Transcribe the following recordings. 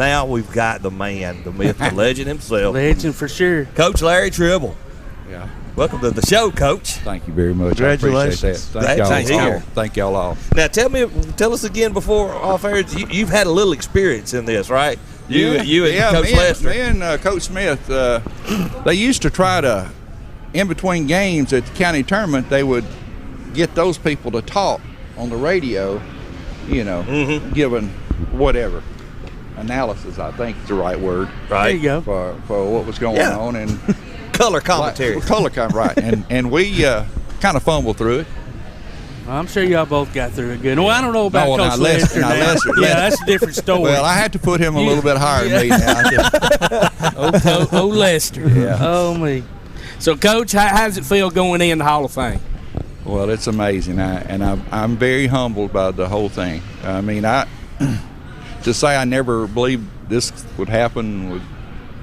Now we've got the man, the myth, the legend himself. Legend for sure. Coach Larry Tribble. Yeah. Welcome to the show, Coach. Thank you very much. Congratulations. I appreciate that. Thank y'all. Thank y'all all. Now tell us again before off air. You've had a little experience in this, right? You and Coach Lester. Me and Coach Smith, they used to try to, in between games at the county tournament, they would get those people to talk on the radio, giving whatever analysis, I think is the right word. Right. There you go. For what was going on and color commentary. Right. And we kind of fumbled through it. I'm sure y'all both got through it good. Well, I don't know about Coach Lester. Lester. Yeah, that's a different story. Well, I had to put him a little bit higher than me now. Oh, Lester. Yeah. Oh, me. So, Coach, how does it feel going in the Hall of Fame? Well, it's amazing, I'm very humbled by the whole thing. I mean, to say I never believed this would happen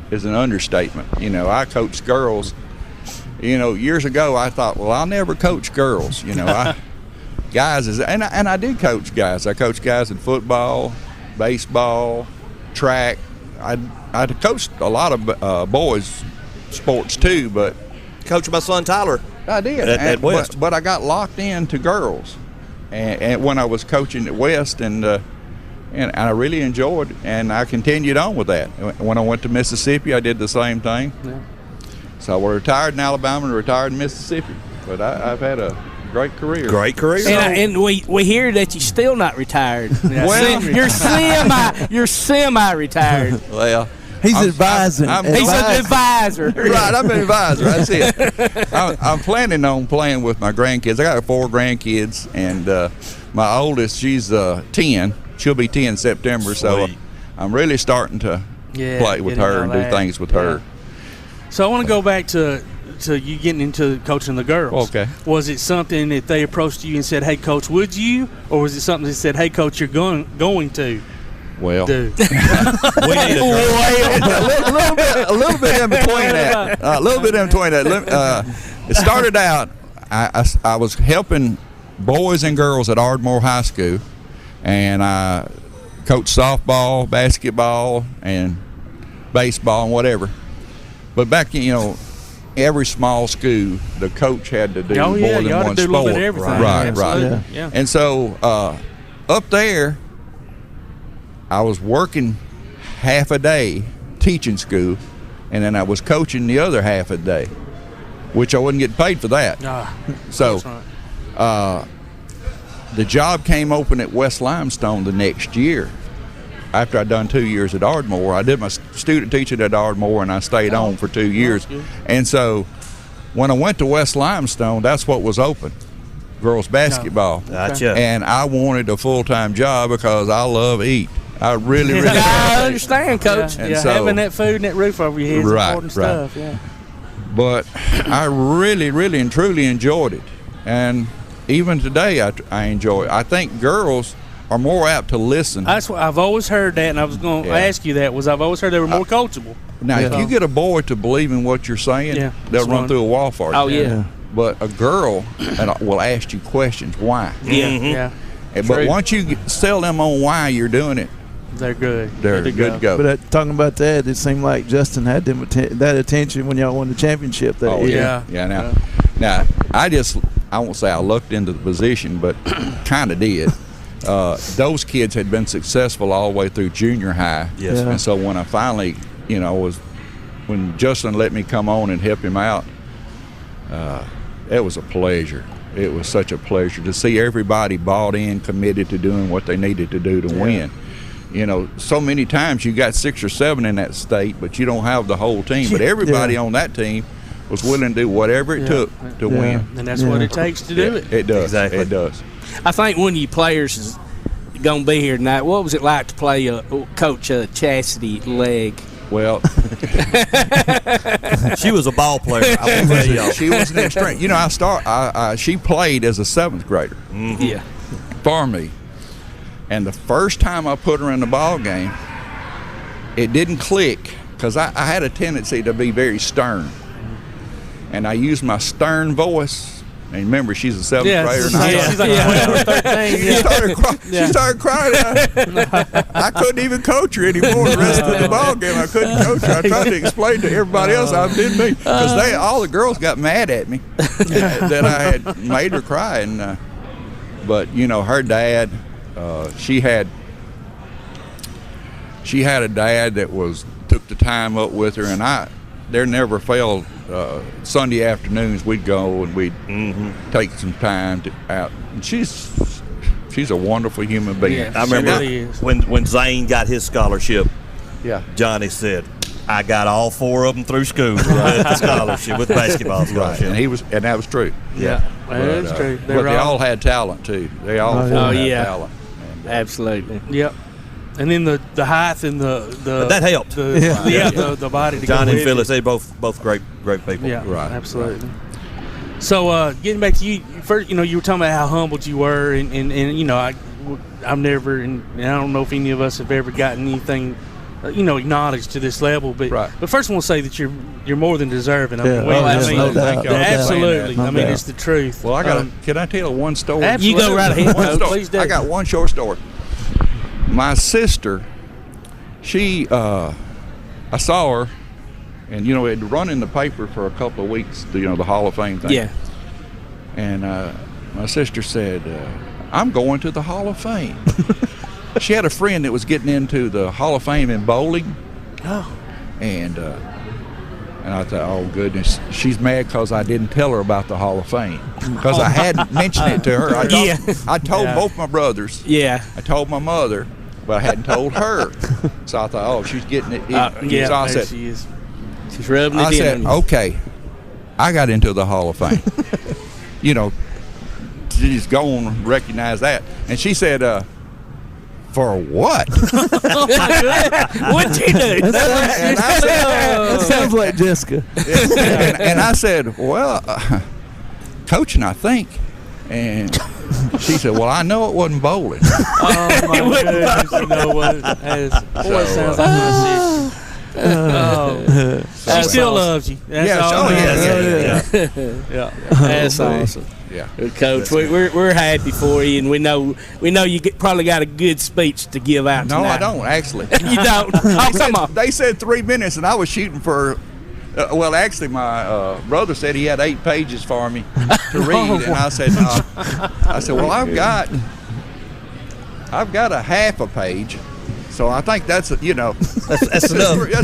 is an understatement. I coached girls. Years ago, I thought, well, I'll never coach girls. Guys and I did coach guys. I coached guys in football, baseball, track. I coached a lot of boys sports too, but Coach my son Tyler. I did at West. but I got locked into girls, and when I was coaching at West, and I really enjoyed, and I continued on with that. When I went to Mississippi, I did the same thing. Yeah. So I retired in Alabama and retired in Mississippi, but I've had a great career. Great career. And we hear that you're still not retired. Well, you're semi-retired. Well, he's advising. He's an advisor. Right, I'm an advisor. That's it. I'm planning on playing with my grandkids. I got 4 grandkids, and my oldest, she's 10. She'll be 10 in September, so I'm really starting to play with her and do things with her. So I want to go back to you getting into coaching the girls. Okay. Was it something that they approached you and said, "Hey, Coach, would you?" Or was it something that said, "Hey, Coach, you're going to"? Well, do. We need a little bit in between that. A little bit in between that. It started out, I was helping boys and girls at Ardmore High School, and I coached softball, basketball, and baseball and whatever. But back, every small school, the coach had to do more than one sport. A little bit of everything. Right. Yeah. And so up there, I was working half a day teaching school, and then I was coaching the other half a day, which I wasn't getting paid for that. So the job came open at West Limestone the next year. After I'd done 2 years at Ardmore, I did my student teaching at Ardmore, and I stayed on for 2 years. And so when I went to West Limestone, that's what was open, girls basketball. Gotcha. And I wanted a full-time job because I love eat. I really, really I understand, Coach. And so, having that food and that roof over your head is important stuff. Yeah. But I really, really and truly enjoyed it. And even today, I enjoy it. I think girls are more apt to listen. That's what I've always heard that, and I was going to ask you that. I've always heard they were more coachable. Now, if you get a boy to believe in what you're saying, they'll run through a wall for you. Oh, yeah. But a girl will ask you questions. Why? Yeah. But once you sell them on why you're doing it, they're good. They're good to go. But talking about that, it seemed like Justin had them that attention when y'all won the championship that year. Yeah. Now, I won't say I looked into the position, but kind of did. Those kids had been successful all the way through junior high. Yes. And so when I finally, when Justin let me come on and help him out, it was a pleasure. It was such a pleasure to see everybody bought in, committed to doing what they needed to do to win. So many times you got 6 or 7 in that state, but you don't have the whole team. But everybody on that team was willing to do whatever it took to win. And that's what it takes to do it. It does. Exactly. It does. I think one of you players is going to be here tonight. What was it like to play Coach Chastity leg? Well, she was a ball player. I will tell y'all. She was an extreme. She played as a 7th grader. Mm-hmm. Yeah. For me. And the first time I put her in the ball game, it didn't click because I had a tendency to be very stern. And I used my stern voice And remember, she's a 7th grader. She's like 12 or 13. She started crying. I couldn't even coach her anymore. The rest of the ball game, I couldn't coach her. I tried to explain to everybody else I didn't mean, because all the girls got mad at me that I had made her cry. And but her dad, she had a dad that took the time up with her, and there never failed. Sunday afternoons we'd go and we'd take some time out. And she's a wonderful human being. Yeah, I remember when Zane got his scholarship. Yeah, Johnny said, "I got all 4 of them through school with the scholarship, with basketball scholarship." Right. And that was true. Yeah, that is true. But they all had talent too. They all had talent. And, absolutely. Yep. And then the height and the that helped. The body. John and Phyllis, they both great people. Yeah, right, absolutely. Right. So getting back to you first, you were talking about how humbled you were, and I've never, and I don't know if any of us have ever gotten anything, acknowledged to this level. But but first, I want to say that you're more than deserving. Absolutely. I mean, it's the truth. Well, can I tell one story? Absolutely. You go right ahead. Please do. I got one short story. My sister, I saw her, and it had run in the paper for a couple of weeks. The Hall of Fame thing. Yeah. And my sister said, "I'm going to the Hall of Fame." She had a friend that was getting into the Hall of Fame in bowling. Oh. And I thought, oh goodness, she's mad because I didn't tell her about the Hall of Fame, because I hadn't mentioned it to her. I told both my brothers. Yeah. I told my mother, but I hadn't told her. So I thought, oh, she's getting it. Yeah, so I said, she is. She's rubbing it in. I said, okay, I got into the Hall of Fame. She's going to recognize that. And she said, for what? What'd you do? That sounds like Jessica. And I said, well, coaching, I think. And she said, well, I know it wasn't bowling. Oh, my goodness. You know what? It sounds like my sister. She still loves you. That's all. Yeah. That's awesome. Yeah, Coach, we're happy for you, and we know you probably got a good speech to give out tonight. No, I don't actually. You don't? Oh, come on. They said 3 minutes, and I was shooting for. Well, actually, my brother said he had 8 pages for me to read, and I said, no. I said, well, I've got a half a page. So I think that's that's enough. That's enough. Yeah.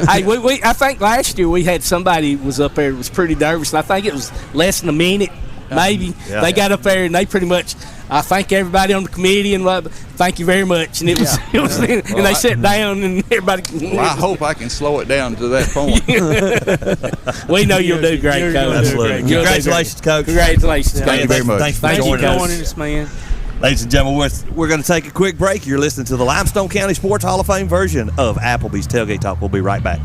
Hey, I think last year we had somebody was up there that was pretty nervous, and I think it was less than a minute, maybe. Yeah. They got up there and they pretty much, I thank everybody on the committee and thank you very much. And and they sat down and everybody. Well, I hope I can slow it down to that point. We know you'll do great, Coach. Absolutely. Congratulations, Coach. Congratulations, Coach. Thank you very much. Thanks for Thank you, joining us, man. Ladies and gentlemen, we're going to take a quick break. You're listening to the Limestone County Sports Hall of Fame version of Applebee's Tailgate Talk. We'll be right back.